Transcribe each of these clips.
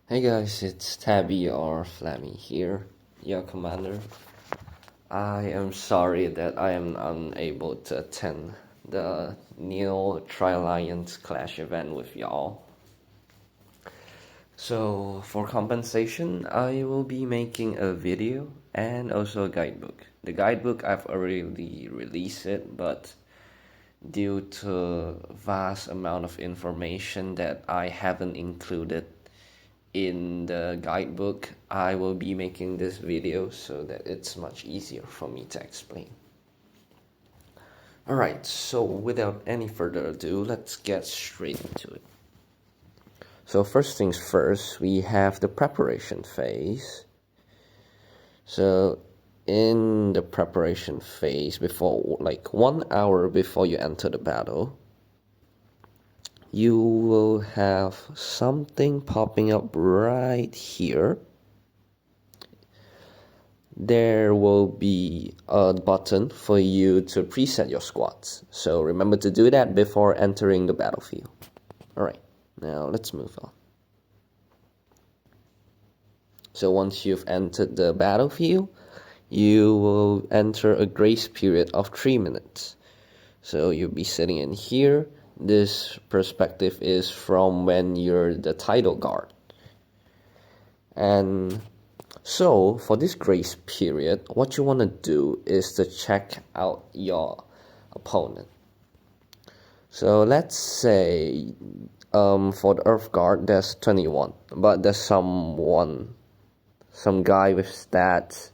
Hey guys, it's Tabby or Flammy here, your commander. I am sorry that I am unable to attend the Neo Tri-Alliance Clash event with y'all. So, for compensation, I will be making a video and also a guidebook. The guidebook, I've already released it, but due to vast amount of information that I haven't included in the guidebook, I will be making this video so that it's much easier for me to explain. Alright, so without any further ado, let's get straight into it. So first things first, we have the preparation phase. So in the preparation phase, before like 1 hour before you enter the battle, you will have something popping up right here. There will be a button for you to preset your squads. So remember to do that before entering the battlefield. Alright, now let's move on. So once you've entered the battlefield, you will enter a grace period of 3 minutes. So you'll be sitting in here. This perspective is from when you're the title guard. And so for this grace period, what you want to do is to check out your opponent. So let's say for the Earth Guard there's 21, but there's some guy with stats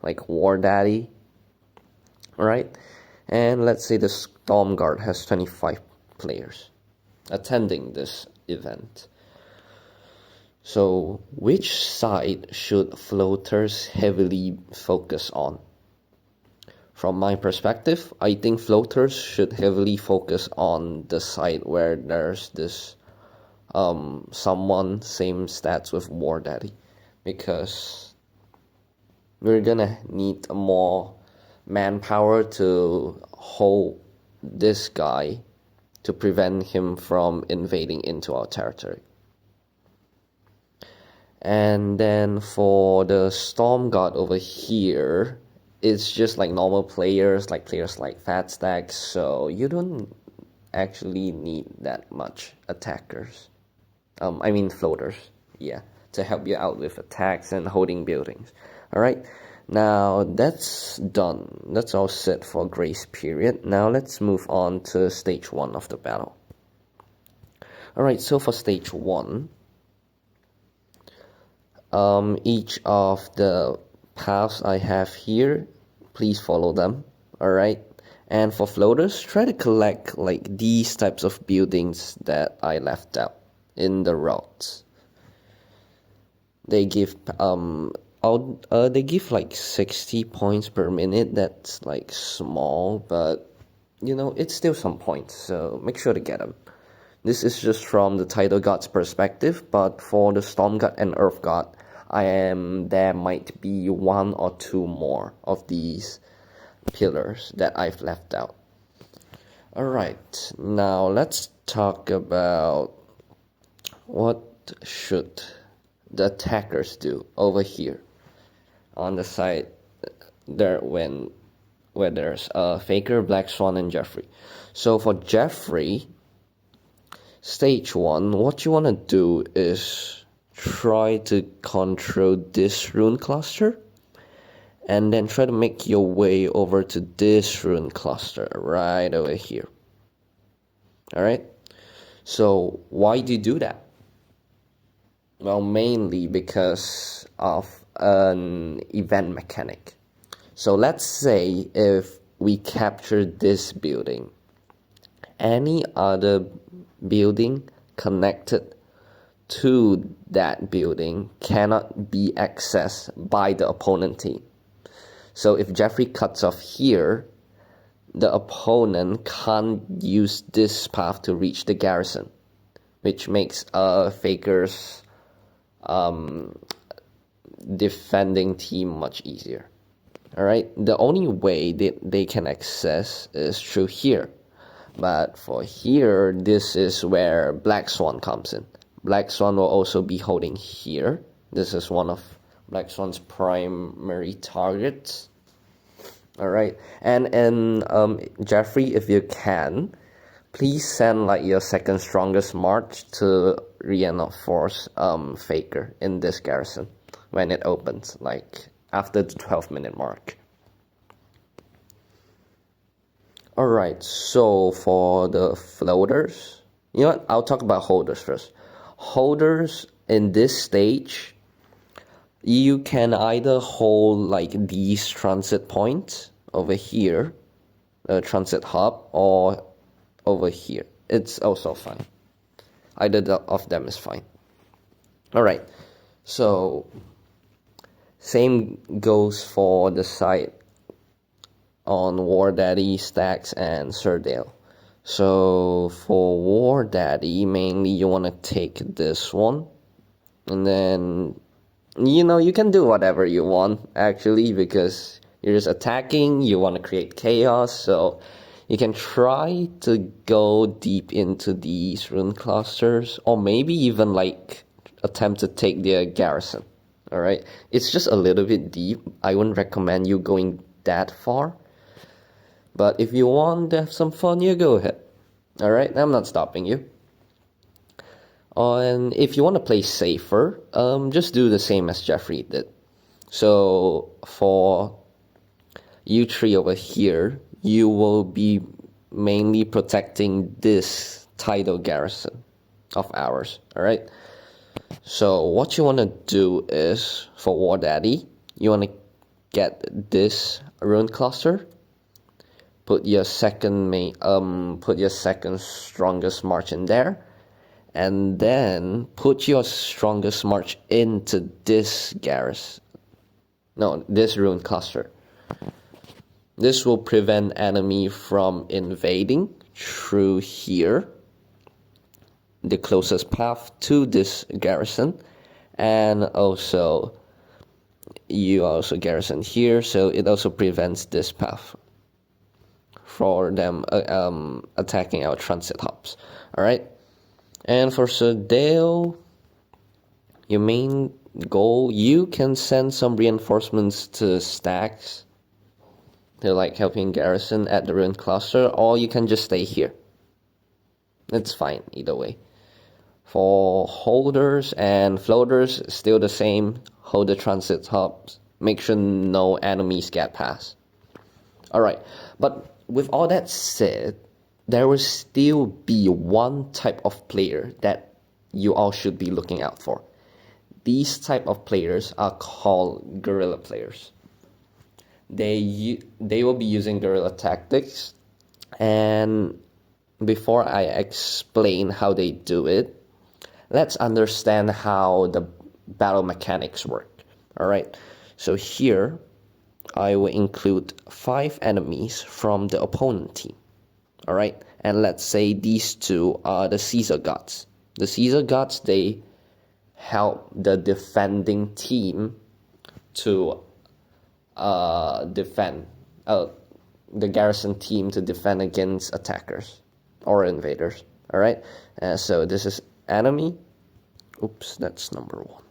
like War Daddy, right? And let's say the Storm Guard has 25 players attending this event. So which side should floaters heavily focus on? From my perspective, I think floaters should heavily focus on the side where there's this someone same stats with War Daddy, because we're gonna need more manpower to hold this guy to prevent him from invading into our territory. And then for the Storm Guard over here, it's just like normal players like Fat Stacks, so you don't actually need that much attackers. I mean floaters, yeah, to help you out with attacks and holding buildings. Alright, now that's done. That's all set for grace period. Now let's move on to stage 1 of the battle. Alright, so for stage 1, each of the paths I have here, please follow them. Alright, and for floaters, try to collect like these types of buildings that I left out in the routes. They give they give like 60 points per minute. That's like small, but you know, it's still some points, so make sure to get them. This is just from the Title God's perspective, but for the Storm God and Earth God, there might be 1 or 2 more of these pillars that I've left out. Alright, now let's talk about what should the attackers do over here on the side there where there's Faker, Black Swan, and Jeffrey. So for Jeffrey, stage 1, what you want to do is try to control this rune cluster, and then try to make your way over to this rune cluster right over here. Alright, so why do you do that? Well, mainly because of an event mechanic. So let's say if we capture this building, any other building connected to that building cannot be accessed by the opponent team. So if Jeffrey cuts off here, the opponent can't use this path to reach the garrison, which makes Faker's defending team much easier. Alright, the only way that they can access is through here. But for here, this is where Black Swan comes in. Black Swan will also be holding here. This is one of Black Swan's primary targets. Alright, and Jeffrey, if you can, please send like your second strongest march to reinforce Faker in this garrison when it opens, like after the 12-minute mark. Alright, so for the floaters, you know what? I'll talk about holders first. Holders in this stage, you can either hold like these transit points over here, a transit hub, or over here. It's also fine. Either of them is fine. Alright, so same goes for the side on War Daddy, Stacks, and Surdale. So for War Daddy, mainly you want to take this one, and then you can do whatever you want actually, because you're just attacking, you want to create chaos, so you can try to go deep into these rune clusters, or maybe even like attempt to take their garrison. Alright, it's just a little bit deep. I wouldn't recommend you going that far, but if you want to have some fun, you go ahead. Alright, I'm not stopping you. And if you want to play safer, just do the same as Jeffrey did. So for you three over here, you will be mainly protecting this tidal garrison of ours. Alright, so what you want to do is, for War Daddy, you want to get this rune cluster, put your second strongest march in there, and then put your strongest march into this garrison. No, this rune cluster. This will prevent enemy from invading through here, the closest path to this garrison, and also you also garrison here, so it also prevents this path for them attacking our transit hubs. Alright, and for Surdale, your main goal, you can send some reinforcements to Stacks to like helping garrison at the rune cluster, or you can just stay here. It's fine either way. For holders and floaters, still the same. Hold the transit hubs, make sure no enemies get past. Alright, but with all that said, there will still be one type of player that you all should be looking out for. These type of players are called guerrilla players. They will be using guerrilla tactics, and before I explain how they do it, let's understand how the battle mechanics work. Alright, so here I will include 5 enemies from the opponent team. Alright, and let's say these two are the Caesar Gods. The Caesar Gods, they help the defending team to defend, the garrison team to defend against attackers or invaders. Alright, so this is enemy. Oops, that's number 1.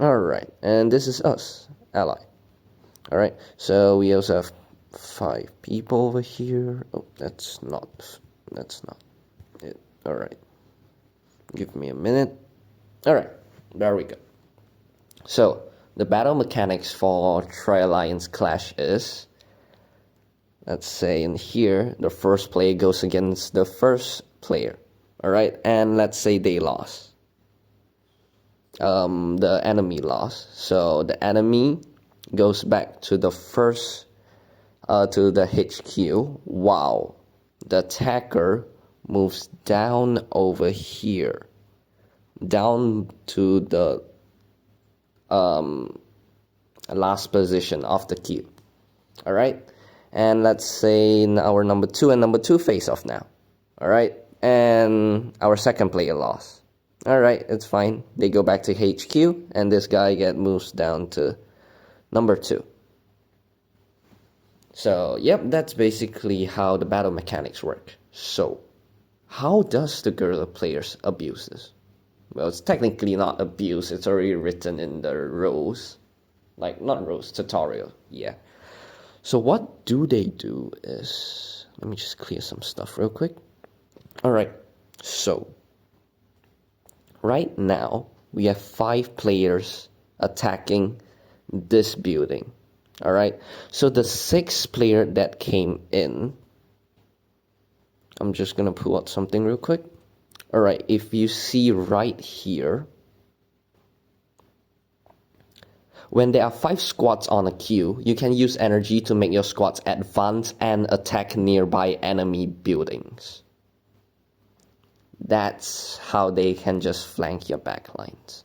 Alright, and this is us, ally. Alright, so we also have 5 people over here. Oh, that's not it. Alright, give me a minute. Alright, there we go. So the battle mechanics for Tri-Alliance Clash is, let's say in here, the first player goes against the first player. Alright, and let's say they lost. The enemy lost. So the enemy goes back to the first, to the HQ, while the attacker moves down over here, down to the last position of the queue. Alright, and let's say our number 2 and number 2 face off now. Alright, and our second player lost. Alright, it's fine. They go back to HQ, and this guy moves down to number 2. So, yep, that's basically how the battle mechanics work. So, How does the guerrilla players abuse this? Well, it's technically not abuse, it's already written in the rules. Like, not rules, tutorial, yeah. So what do they do is, let me just clear some stuff real quick. Alright, so, right now, we have 5 players attacking this building. Alright, so the 6th player that came in, I'm just gonna pull out something real quick. Alright, if you see right here, when there are 5 squads on a queue, you can use energy to make your squads advance and attack nearby enemy buildings. That's how they can just flank your backlines.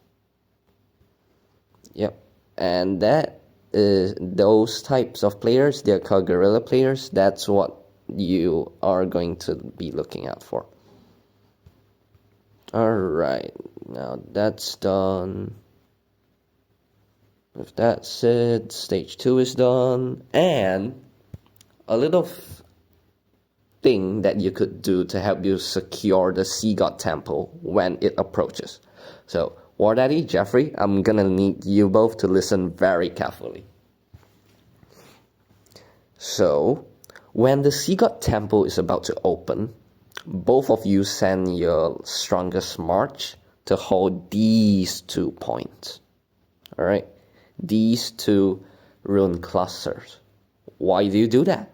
Yep, and that is those types of players, they're called guerrilla players. That's what you are going to be looking out for. Alright, now that's done. If that's it, stage 2 is done. And a little thing that you could do to help you secure the Sea God Temple when it approaches. So, War Daddy, Jeffrey, I'm gonna need you both to listen very carefully. So, when the Sea God Temple is about to open, both of you send your strongest march to hold these 2 points. Alright? These 2 rune clusters. Why do you do that?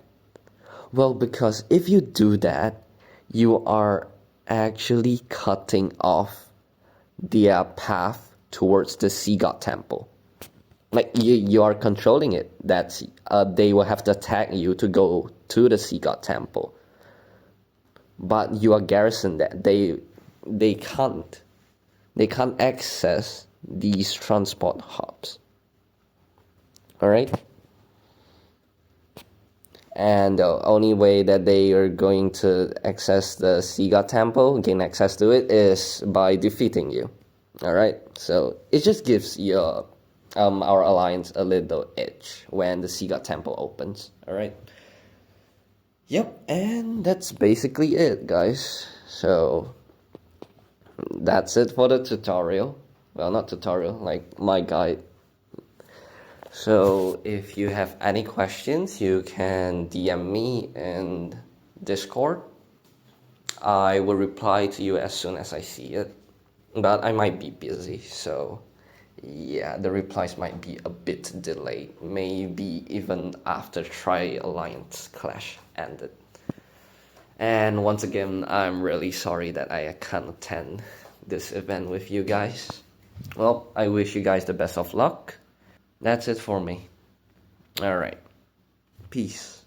Well, because if you do that, you are actually cutting off their path towards the Sea God Temple. Like, you are controlling it. That's they will have to attack you to go to the Sea God Temple. But you are garrisoned that they can't access these transport hubs. Alright? And the only way that they are going to access the Sea God Temple, gain access to it, is by defeating you. Alright? So it just gives your our alliance a little edge when the Sea God Temple opens. Alright? Yep, and that's basically it, guys. So that's it for the tutorial. Well, not tutorial, like my guide. So if you have any questions, you can DM me in Discord. I will reply to you as soon as I see it. But I might be busy, so yeah, the replies might be a bit delayed. Maybe even after Tri-Alliance Clash ended. And once again, I'm really sorry that I can't attend this event with you guys. Well, I wish you guys the best of luck. That's it for me. Alright. Peace.